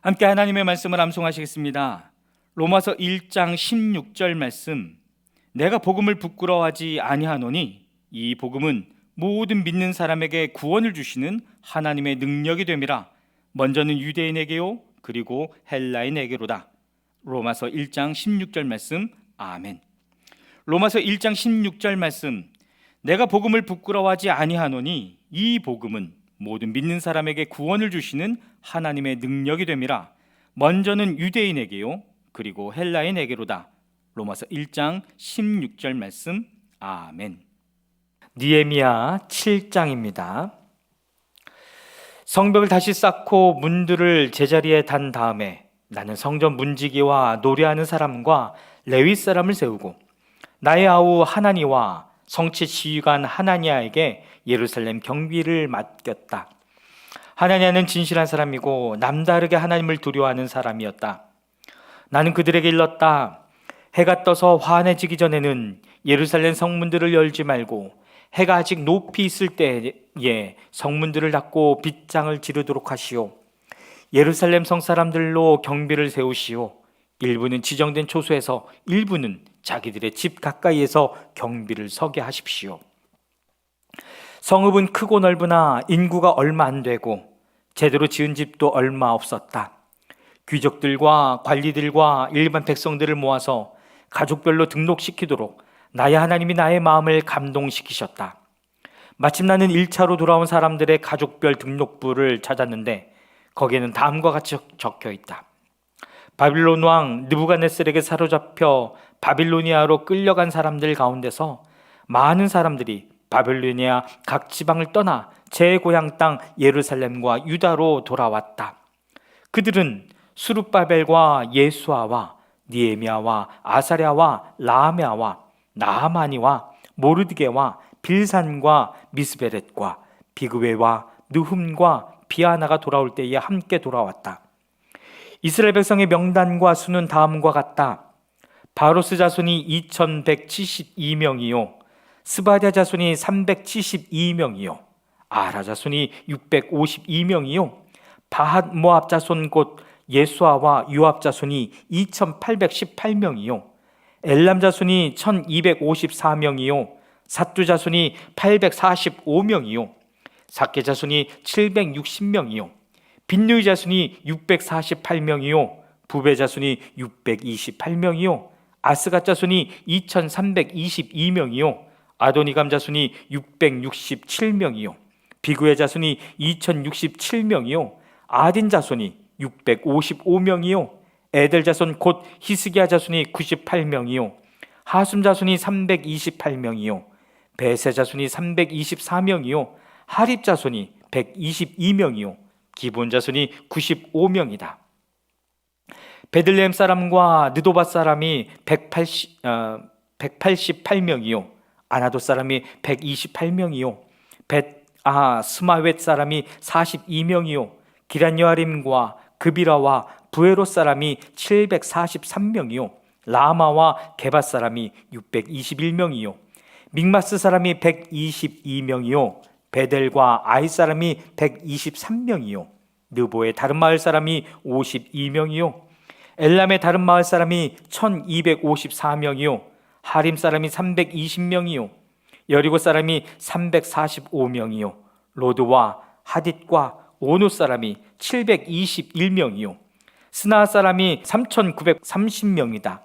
함께 하나님의 말씀을 암송하시겠습니다. 로마서 1장 16절 말씀. 내가 복음을 부끄러워하지 아니하노니 이 복음은 모든 믿는 사람에게 구원을 주시는 하나님의 능력이 됨이라. 먼저는 유대인에게요 그리고 헬라인에게로다. 로마서 1장 16절 말씀. 아멘. 로마서 1장 16절 말씀. 내가 복음을 부끄러워하지 아니하노니 이 복음은 모든 믿는 사람에게 구원을 주시는 하나님의 능력이 됨이라. 먼저는 유대인에게요 그리고 헬라인에게로다. 로마서 1장 16절 말씀. 아멘. 느헤미야 7장입니다. 성벽을 다시 쌓고 문들을 제자리에 단 다음에 나는 성전 문지기와 노래하는 사람과 레위 사람을 세우고 나의 아우 하나니와 성치 지휘관 하나니아에게 예루살렘 경비를 맡겼다. 하나니아는 진실한 사람이고 남다르게 하나님을 두려워하는 사람이었다. 나는 그들에게 일렀다. 해가 떠서 환해지기 전에는 예루살렘 성문들을 열지 말고 해가 아직 높이 있을 때에 성문들을 닫고 빗장을 지르도록 하시오. 예루살렘 성사람들로 경비를 세우시오. 일부는 지정된 초소에서 일부는 자기들의 집 가까이에서 경비를 서게 하십시오. 성읍은 크고 넓으나 인구가 얼마 안 되고 제대로 지은 집도 얼마 없었다. 귀족들과 관리들과 일반 백성들을 모아서 가족별로 등록시키도록 나의 하나님이 나의 마음을 감동시키셨다. 마침 나는 1차로 돌아온 사람들의 가족별 등록부를 찾았는데 거기에는 다음과 같이 적혀 있다. 바빌론 왕 느부갓네살에게 사로잡혀 바빌로니아로 끌려간 사람들 가운데서 많은 사람들이 바빌로니아 각 지방을 떠나 제 고향 땅 예루살렘과 유다로 돌아왔다. 그들은 수룹바벨과 예수아와 느헤미야와 아사랴와 라하메아와 나하마니와 모르드게와 빌산과 미스베렛과 비그웨와 느훔과 비아나가 돌아올 때에 함께 돌아왔다. 이스라엘 백성의 명단과 수는 다음과 같다. 바로스 자손이 2172명이요 스바랴 자손이 372명이요 아라 자손이 652명이요 바핫 모압 자손 곧 예수아와 유압 자손이 2818명이요 엘람 자손이 1254명이요 삿두 자손이 845명이요 삭게 자손이 760명이요 빈누이 자손이 648명이요 부베 자손이 628명이요 아스갓 자손이 2322명이요 아도니감 자손이 667명이요 비그의 자손이 2067명이요 아딘 자손이 655명이요 에델 자손 곧 히스기야 자손이 98명이요 하숨 자손이 328명이요 베세 자손이 324명이요 하립 자손이 122명이요 기본 자손이 95명이다. 베들레헴 사람과 느도바 사람이 188명이요 아나도 사람이 128명이요 스마웻 사람이 42명이요 기란여아림과 그비라와 부에롯 사람이 743명이요 라마와 게바 사람이 621명이요 믹마스 사람이 122명이요 베델과 아이 사람이 123명이요 느보의 다른 마을 사람이 52명이요 엘람의 다른 마을 사람이 1254명이요 하림 사람이 320명이요 여리고 사람이 345명이요 로드와 하딧과 오노 사람이 721명이요 스나 사람이 3930명이다.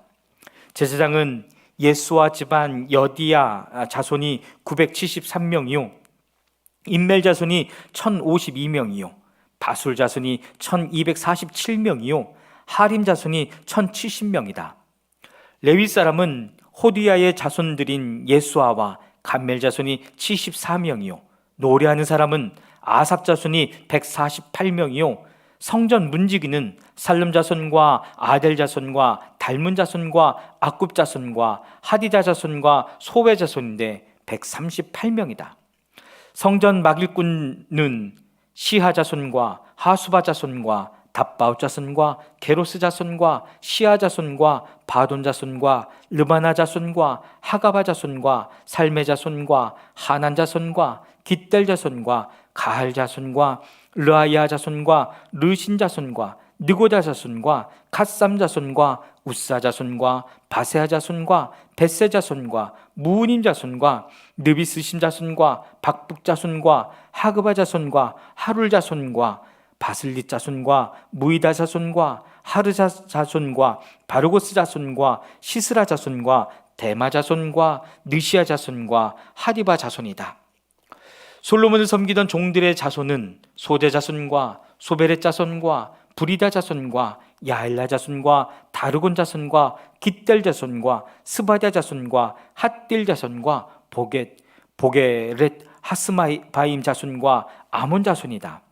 제사장은 예수와 집안 여디야 자손이 973명이요 인멜 자손이 1052명이요 바술 자손이 1247명이요 하림 자손이 1070명이다. 레위 사람은 호디야의 자손들인 예수아와 감멜 자손이 74명이요 노래하는 사람은 아삽 자손이 148명이요 성전 문지기는 살름 자손과 아델 자손과 달문 자손과 악굽 자손과 하디다 자손과 소외 자손인데 138명이다. 성전 막일꾼은 시하 자손과 하수바 자손과 답바웃 자손과 게로스 자손과 시아 자손과 바돈 자손과 르바나 자손과 하가바 자손과 살메 자손과 하난 자손과 깃델 자손과 가할 자손과 르아야 자손과 르신 자손과 느고다 자손과 갓삼 자손과 우사 자손과 바세아 자손과 벳세 자손과 무우님 자손과 느비스심 자손과 박북 자손과 하그바 자손과 하룰 자손과 바슬릿 자손과 무이다 자손과 하르 자손과 바르고스 자손과 시스라 자손과 데마 자손과 느시아 자손과 하디바 자손이다. 솔로몬을 섬기던 종들의 자손은 소대 자손과 소베렛 자손과 브리다 자손과 야엘라 자손과 다르곤 자손과 깃델 자손과 스바랴 자손과 핫딜 자손과 보게렛 하스바임 자손과 아몬 자손이다.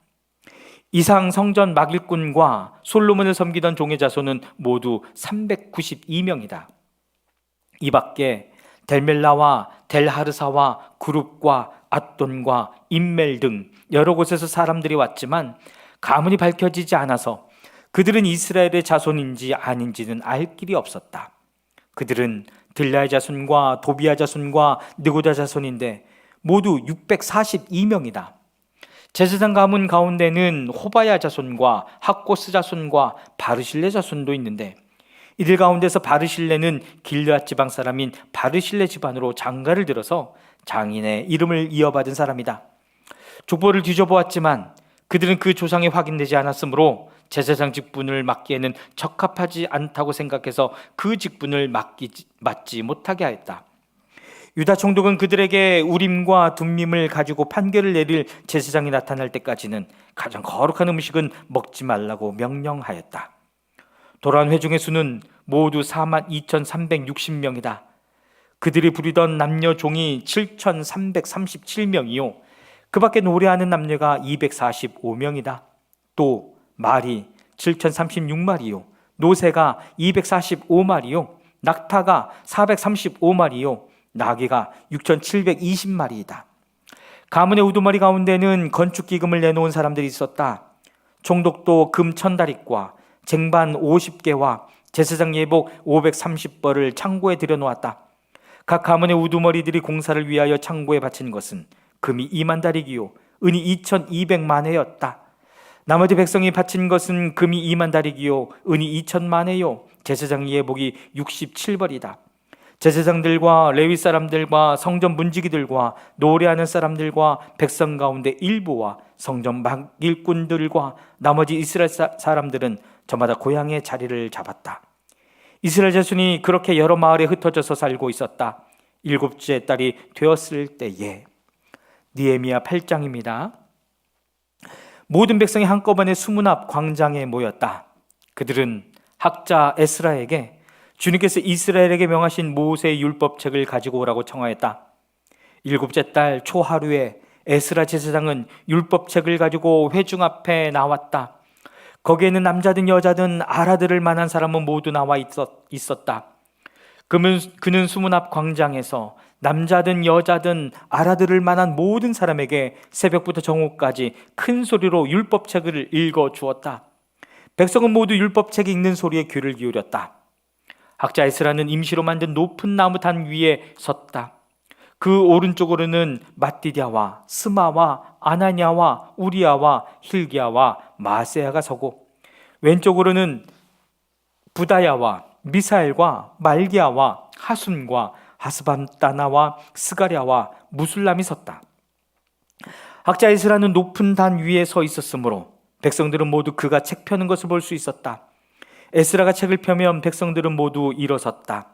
이상 성전 막일꾼과 솔로몬을 섬기던 종의 자손은 모두 392명이다. 이 밖에 델멜라와 델하르사와 그룹과 앗돈과 임멜 등 여러 곳에서 사람들이 왔지만 가문이 밝혀지지 않아서 그들은 이스라엘의 자손인지 아닌지는 알 길이 없었다. 그들은 들라의 자손과 도비아 자손과 느고다 자손인데 모두 642명이다. 제사장 가문 가운데는 호바야 자손과 학고스 자손과 바르실레 자손도 있는데 이들 가운데서 바르실레는 길르앗 지방 사람인 바르실레 집안으로 장가를 들어서 장인의 이름을 이어받은 사람이다. 족보를 뒤져보았지만 그들은 그 조상이 확인되지 않았으므로 제사장 직분을 맡기에는 적합하지 않다고 생각해서 그 직분을 맡지 못하게 하였다. 유다 총독은 그들에게 우림과 둠밈을 가지고 판결을 내릴 제사장이 나타날 때까지는 가장 거룩한 음식은 먹지 말라고 명령하였다. 돌아온 회중의 수는 모두 42,360명이다. 그들이 부리던 남녀 종이 7,337명이요 그 밖에 노래하는 남녀가 245명이다. 또 말이 7,036마리요 노새가 245마리요 낙타가 435마리요 나귀가 6,720마리이다. 가문의 우두머리 가운데는 건축기금을 내놓은 사람들이 있었다. 총독도 금 1,000다릭과 쟁반 50개와 제사장 예복 530벌을 창고에 들여놓았다. 각 가문의 우두머리들이 공사를 위하여 창고에 바친 것은 금이 2만 다릭이요 은이 2,200만 회였다. 나머지 백성이 바친 것은 금이 2만 다릭이요 은이 2,000만 회요 제사장 예복이 67벌이다. 제사장들과 레위 사람들과 성전 문지기들과 노래하는 사람들과 백성 가운데 일부와 성전 막일꾼들과 나머지 이스라엘 사람들은 저마다 고향의 자리를 잡았다. 이스라엘 자손이 그렇게 여러 마을에 흩어져서 살고 있었다. 7째 달이 되었을 때에. 느헤미야 8장입니다. 모든 백성이 한꺼번에 수문 앞 광장에 모였다. 그들은 학자 에스라에게 주님께서 이스라엘에게 명하신 모세의 율법책을 가지고 오라고 청하였다. 7째 달 초하루에 에스라 제사장은 율법책을 가지고 회중 앞에 나왔다. 거기에는 남자든 여자든 알아들을 만한 사람은 모두 나와 있었다. 그는 수문 앞 광장에서 남자든 여자든 알아들을 만한 모든 사람에게 새벽부터 정오까지 큰 소리로 율법책을 읽어 주었다. 백성은 모두 율법책 읽는 소리에 귀를 기울였다. 학자 에스라는 임시로 만든 높은 나무 단 위에 섰다. 그 오른쪽으로는 mat디디아와 스마와 아나냐와 우리야와 힐기야와 마세야가 서고 왼쪽으로는 부다야와 미사엘과 말기야와 하순과 하스반다나와 스가랴와 무술람이 섰다. 학자 에스라는 높은 단 위에 서 있었으므로 백성들은 모두 그가 책 펴는 것을 볼 수 있었다. 에스라가 책을 펴면 백성들은 모두 일어섰다.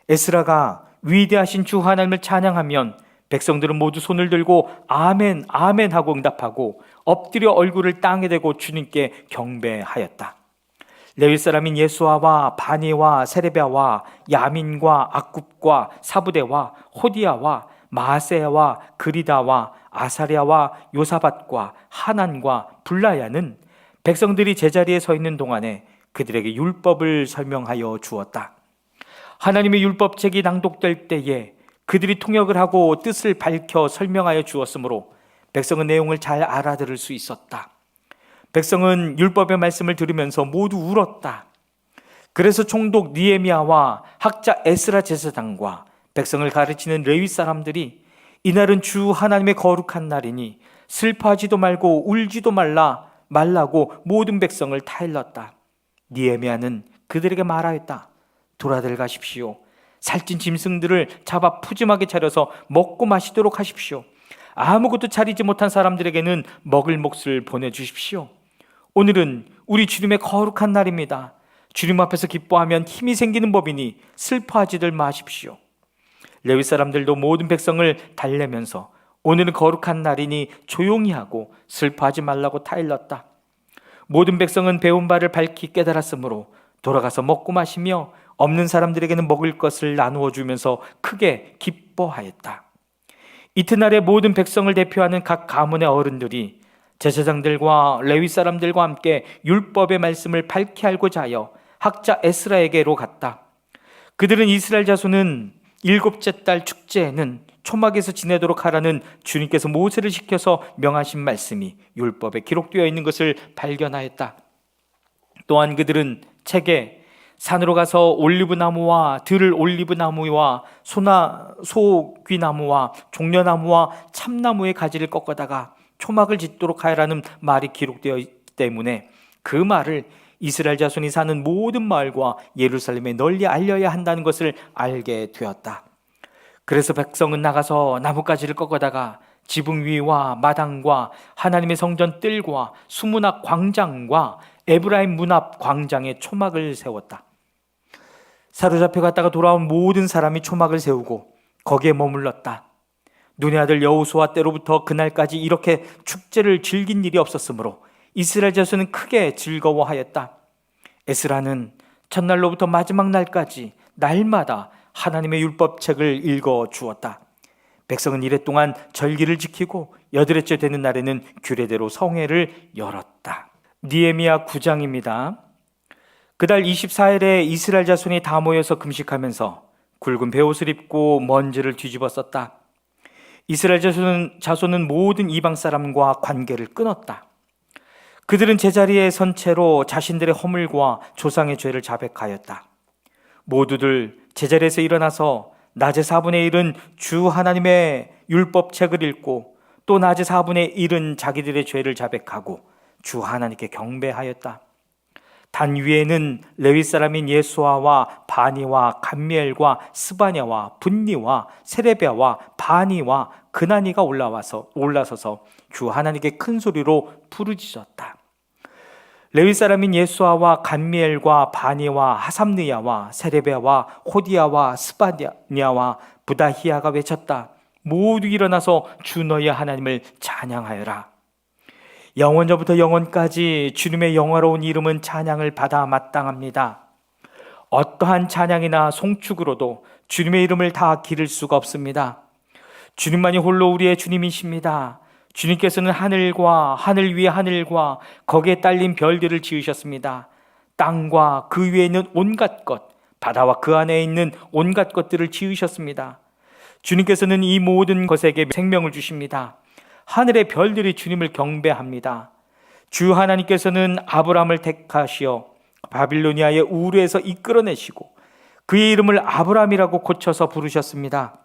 에스라가 위대하신 주 하나님을 찬양하면 백성들은 모두 손을 들고 아멘 아멘 하고 응답하고 엎드려 얼굴을 땅에 대고 주님께 경배하였다. 레위 사람인 예수아와 바니와 세레비아와 야민과 악굽과 사부대와 호디아와 마세야와 그리다와 아사랴와 요사밧과 하난과 블라야는 백성들이 제자리에 서 있는 동안에 그들에게 율법을 설명하여 주었다. 하나님의 율법책이 낭독될 때에 그들이 통역을 하고 뜻을 밝혀 설명하여 주었으므로 백성은 내용을 잘 알아들을 수 있었다. 백성은 율법의 말씀을 들으면서 모두 울었다. 그래서 총독 느헤미야와 학자 에스라 제사장과 백성을 가르치는 레위 사람들이 이날은 주 하나님의 거룩한 날이니 슬퍼하지도 말고 울지도 말라 말라고 모든 백성을 타일렀다. 느헤미야는 그들에게 말하였다. 돌아들 가십시오. 살찐 짐승들을 잡아 푸짐하게 차려서 먹고 마시도록 하십시오. 아무것도 차리지 못한 사람들에게는 먹을 몫을 보내주십시오. 오늘은 우리 주님의 거룩한 날입니다. 주님 앞에서 기뻐하면 힘이 생기는 법이니 슬퍼하지들 마십시오. 레위 사람들도 모든 백성을 달래면서 오늘은 거룩한 날이니 조용히 하고 슬퍼하지 말라고 타일렀다. 모든 백성은 배운 바를 밝히 깨달았으므로 돌아가서 먹고 마시며 없는 사람들에게는 먹을 것을 나누어 주면서 크게 기뻐하였다. 이튿날에 모든 백성을 대표하는 각 가문의 어른들이 제사장들과 레위 사람들과 함께 율법의 말씀을 밝히 알고자 하여 학자 에스라에게로 갔다. 그들은 이스라엘 자손은 일곱째 달 축제에는 초막에서 지내도록 하라는 주님께서 모세를 시켜서 명하신 말씀이 율법에 기록되어 있는 것을 발견하였다. 또한 그들은 책에 산으로 가서 올리브나무와 들 올리브나무와 소귀나무와 종려나무와 참나무의 가지를 꺾어다가 초막을 짓도록 하라는 말이 기록되어 있기 때문에 그 말을 이스라엘 자손이 사는 모든 마을과 예루살렘에 널리 알려야 한다는 것을 알게 되었다. 그래서 백성은 나가서 나뭇가지를 꺾어다가 지붕 위와 마당과 하나님의 성전 뜰과 수문앞 광장과 에브라임 문 앞 광장에 초막을 세웠다. 사로잡혀 갔다가 돌아온 모든 사람이 초막을 세우고 거기에 머물렀다. 눈의 아들 여호수아 때로부터 그날까지 이렇게 축제를 즐긴 일이 없었으므로 이스라엘 자손은 크게 즐거워하였다. 에스라는 첫날로부터 마지막 날까지 날마다 하나님의 율법책을 읽어 주었다. 백성은 이래 동안 절기를 지키고 여드레째 되는 날에는 규례대로 성회를 열었다. 느헤미야 9장입니다. 그달 24일에 이스라엘 자손이 다 모여서 금식하면서 굵은 베옷을 입고 먼지를 뒤집어 썼다. 이스라엘 자손은 모든 이방 사람과 관계를 끊었다. 그들은 제자리에 선 채로 자신들의 허물과 조상의 죄를 자백하였다. 모두들 제자리에서 일어나서 낮의 4분의 1은 주 하나님의 율법책을 읽고 또 낮의 4분의 1은 자기들의 죄를 자백하고 주 하나님께 경배하였다. 단 위에는 레위 사람인 예수아와 바니와 감미엘과 스바냐와 분니와 세레비아와 바니와 그나니가 올라서서 주 하나님께 큰 소리로 부르짖었다. 레위 사람인 예수아와 감미엘과 바니와 하삼느야와 세레비아와 호디야와 스바냐와 부다히야가 외쳤다. 모두 일어나서 주 너희 하나님을 찬양하여라. 영원전부터 영원까지 주님의 영화로운 이름은 찬양을 받아 마땅합니다. 어떠한 찬양이나 송축으로도 주님의 이름을 다 기를 수가 없습니다. 주님만이 홀로 우리의 주님이십니다. 주님께서는 하늘과 하늘 위의 하늘과 거기에 딸린 별들을 지으셨습니다. 땅과 그 위에 있는 온갖 것, 바다와 그 안에 있는 온갖 것들을 지으셨습니다. 주님께서는 이 모든 것에게 생명을 주십니다. 하늘의 별들이 주님을 경배합니다. 주 하나님께서는 아브라함을 택하시어 바빌로니아의 우르에서 이끌어내시고 그의 이름을 아브라함이라고 고쳐서 부르셨습니다.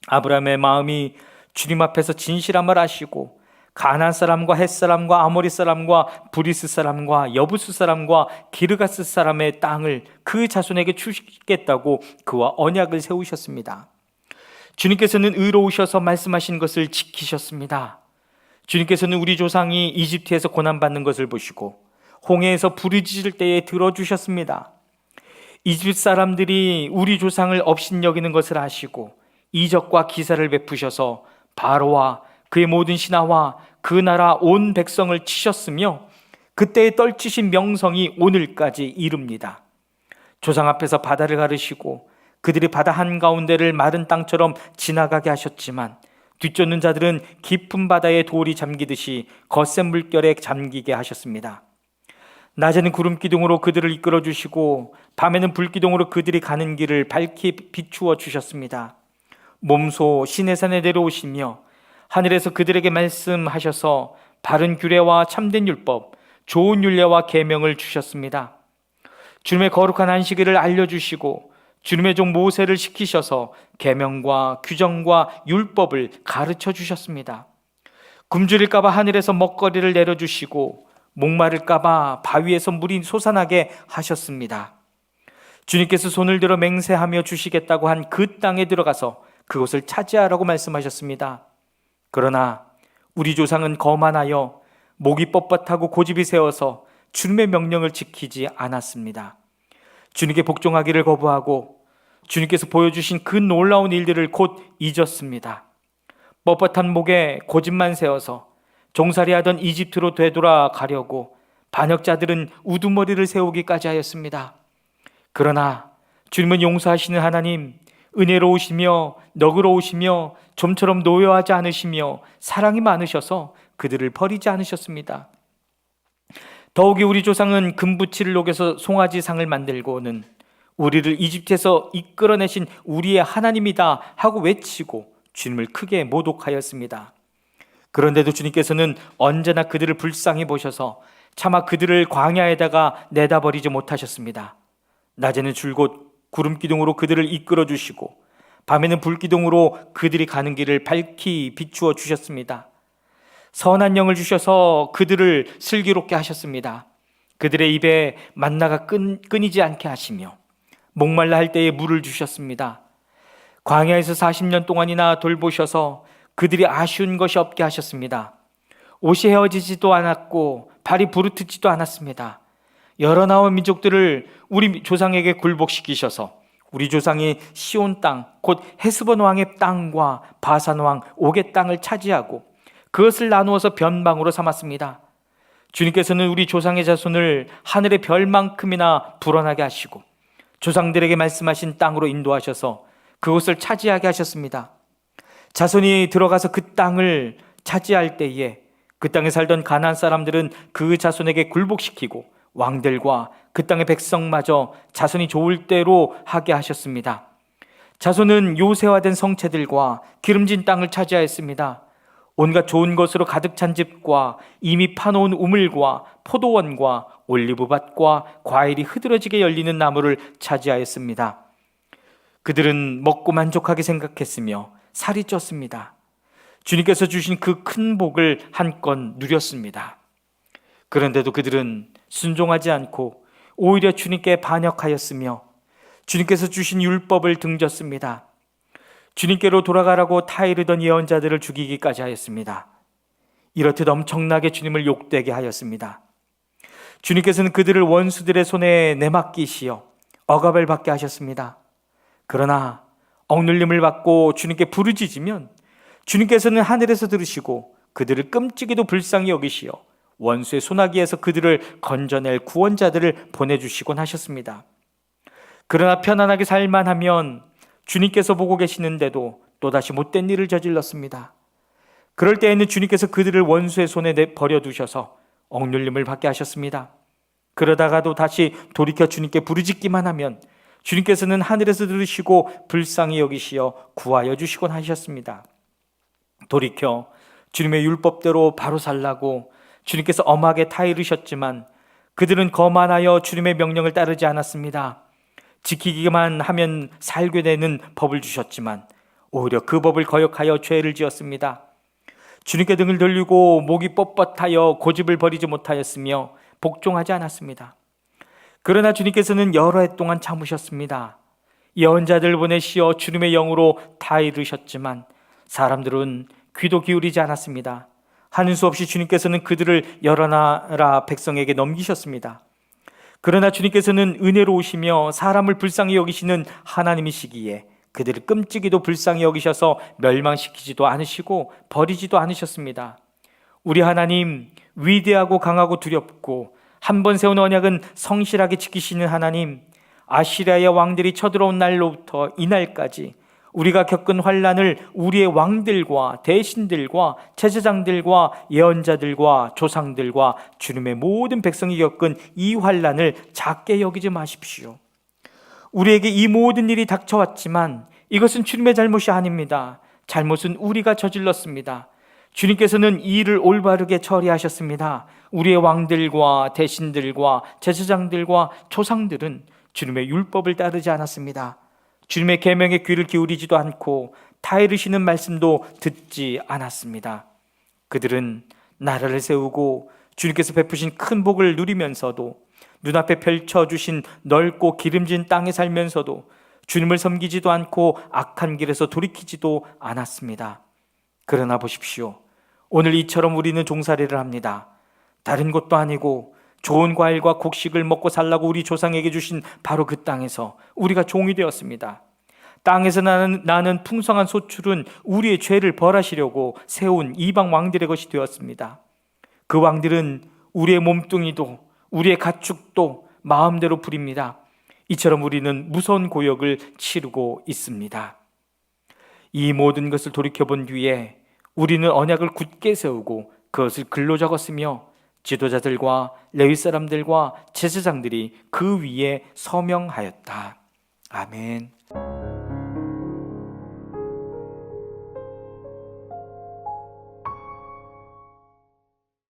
아브라함의 마음이 주님 앞에서 진실함을 아시고 가나안 사람과 헷 사람과 아모리 사람과 브리스 사람과 여부스 사람과 기르가스 사람의 땅을 그 자손에게 주시겠다고 그와 언약을 세우셨습니다. 주님께서는 의로우셔서 말씀하신 것을 지키셨습니다. 주님께서는 우리 조상이 이집트에서 고난받는 것을 보시고 홍해에서 부르짖을 때에 들어주셨습니다. 이집트 사람들이 우리 조상을 업신여기는 것을 아시고 이적과 기사를 베푸셔서 바로와 그의 모든 신하와 그 나라 온 백성을 치셨으며 그때의 떨치신 명성이 오늘까지 이릅니다. 조상 앞에서 바다를 가르시고 그들이 바다 한가운데를 마른 땅처럼 지나가게 하셨지만 뒤쫓는 자들은 깊은 바다에 돌이 잠기듯이 거센 물결에 잠기게 하셨습니다. 낮에는 구름 기둥으로 그들을 이끌어 주시고 밤에는 불 기둥으로 그들이 가는 길을 밝히 비추어 주셨습니다. 몸소 시내산에 내려오시며 하늘에서 그들에게 말씀하셔서 바른 규례와 참된 율법, 좋은 율례와 계명을 주셨습니다. 주님의 거룩한 안식일을 알려주시고 주님의 종 모세를 시키셔서 계명과 규정과 율법을 가르쳐 주셨습니다. 굶주릴까 봐 하늘에서 먹거리를 내려주시고 목마를까봐 바위에서 물이 솟아나게 하셨습니다. 주님께서 손을 들어 맹세하며 주시겠다고 한 그 땅에 들어가서 그곳을 차지하라고 말씀하셨습니다. 그러나 우리 조상은 거만하여 목이 뻣뻣하고 고집이 세워서 주님의 명령을 지키지 않았습니다. 주님께 복종하기를 거부하고 주님께서 보여주신 그 놀라운 일들을 곧 잊었습니다. 뻣뻣한 목에 고집만 세워서 종살이하던 이집트로 되돌아가려고 반역자들은 우두머리를 세우기까지 하였습니다. 그러나 주님은 용서하시는 하나님, 은혜로우시며 너그러우시며 좀처럼 노여하지 않으시며 사랑이 많으셔서 그들을 버리지 않으셨습니다. 더욱이 우리 조상은 금부치를 녹여서 송아지상을 만들고는 우리를 이집트에서 이끌어내신 우리의 하나님이다 하고 외치고 주님을 크게 모독하였습니다. 그런데도 주님께서는 언제나 그들을 불쌍히 보셔서 차마 그들을 광야에다가 내다버리지 못하셨습니다. 낮에는 줄곧 구름기둥으로 그들을 이끌어 주시고 밤에는 불기둥으로 그들이 가는 길을 밝히 비추어 주셨습니다. 선한 영을 주셔서 그들을 슬기롭게 하셨습니다. 그들의 입에 만나가 끊이지 않게 하시며 목말라 할 때에 물을 주셨습니다. 광야에서 40년 동안이나 돌보셔서 그들이 아쉬운 것이 없게 하셨습니다. 옷이 헤어지지도 않았고 발이 부르트지도 않았습니다. 여러 나온 민족들을 우리 조상에게 굴복시키셔서 우리 조상이 시온 땅, 곧 헤스본 왕의 땅과 바산 왕 옥의 땅을 차지하고 그것을 나누어서 변방으로 삼았습니다. 주님께서는 우리 조상의 자손을 하늘의 별만큼이나 불어나게 하시고 조상들에게 말씀하신 땅으로 인도하셔서 그곳을 차지하게 하셨습니다. 자손이 들어가서 그 땅을 차지할 때에 그 땅에 살던 가나안 사람들은 그 자손에게 굴복시키고 왕들과 그 땅의 백성마저 자손이 좋을 대로 하게 하셨습니다. 자손은 요새화된 성체들과 기름진 땅을 차지하였습니다. 온갖 좋은 것으로 가득 찬 집과 이미 파놓은 우물과 포도원과 올리브밭과 과일이 흐드러지게 열리는 나무를 차지하였습니다. 그들은 먹고 만족하게 생각했으며 살이 쪘습니다. 주님께서 주신 그 큰 복을 한껏 누렸습니다. 그런데도 그들은 순종하지 않고 오히려 주님께 반역하였으며 주님께서 주신 율법을 등졌습니다. 주님께로 돌아가라고 타이르던 예언자들을 죽이기까지 하였습니다. 이렇듯 엄청나게 주님을 욕되게 하였습니다. 주님께서는 그들을 원수들의 손에 내맡기시어 억압을 받게 하셨습니다. 그러나 억눌림을 받고 주님께 부르짖으면 주님께서는 하늘에서 들으시고 그들을 끔찍이도 불쌍히 여기시어 원수의 소나기에서 그들을 건져낼 구원자들을 보내주시곤 하셨습니다. 그러나 편안하게 살만 하면 주님께서 보고 계시는데도 또다시 못된 일을 저질렀습니다. 그럴 때에는 주님께서 그들을 원수의 손에 버려두셔서 억눌림을 받게 하셨습니다. 그러다가도 다시 돌이켜 주님께 부르짖기만 하면 주님께서는 하늘에서 들으시고 불쌍히 여기시어 구하여 주시곤 하셨습니다. 돌이켜 주님의 율법대로 바로 살라고 주님께서 엄하게 타이르셨지만 그들은 거만하여 주님의 명령을 따르지 않았습니다. 지키기만 하면 살게 되는 법을 주셨지만 오히려 그 법을 거역하여 죄를 지었습니다. 주님께 등을 돌리고 목이 뻣뻣하여 고집을 버리지 못하였으며 복종하지 않았습니다. 그러나 주님께서는 여러 해 동안 참으셨습니다. 예언자들 보내시어 주님의 영으로 타이르셨지만 사람들은 귀도 기울이지 않았습니다. 하는 수 없이 주님께서는 그들을 여러 나라 백성에게 넘기셨습니다. 그러나 주님께서는 은혜로우시며 사람을 불쌍히 여기시는 하나님이시기에 그들을 끔찍이도 불쌍히 여기셔서 멸망시키지도 않으시고 버리지도 않으셨습니다. 우리 하나님, 위대하고 강하고 두렵고 한 번 세운 언약은 성실하게 지키시는 하나님, 아시리아의 왕들이 쳐들어온 날로부터 이날까지 우리가 겪은 환난을 우리의 왕들과 대신들과 제사장들과 예언자들과 조상들과 주님의 모든 백성이 겪은 이 환난을 작게 여기지 마십시오. 우리에게 이 모든 일이 닥쳐왔지만 이것은 주님의 잘못이 아닙니다. 잘못은 우리가 저질렀습니다. 주님께서는 이 일을 올바르게 처리하셨습니다. 우리의 왕들과 대신들과 제사장들과 조상들은 주님의 율법을 따르지 않았습니다. 주님의 계명에 귀를 기울이지도 않고 타이르시는 말씀도 듣지 않았습니다. 그들은 나라를 세우고 주님께서 베푸신 큰 복을 누리면서도, 눈앞에 펼쳐주신 넓고 기름진 땅에 살면서도 주님을 섬기지도 않고 악한 길에서 돌이키지도 않았습니다. 그러나 보십시오. 오늘 이처럼 우리는 종살이를 합니다. 다른 곳도 아니고 좋은 과일과 곡식을 먹고 살라고 우리 조상에게 주신 바로 그 땅에서 우리가 종이 되었습니다. 땅에서 나는 풍성한 소출은 우리의 죄를 벌하시려고 세운 이방 왕들의 것이 되었습니다. 그 왕들은 우리의 몸뚱이도 우리의 가축도 마음대로 부립니다. 이처럼 우리는 무서운 고역을 치르고 있습니다. 이 모든 것을 돌이켜본 뒤에 우리는 언약을 굳게 세우고 그것을 글로 적었으며 지도자들과 레위 사람들과 제사장들이 그 위에 서명하였다. 아멘.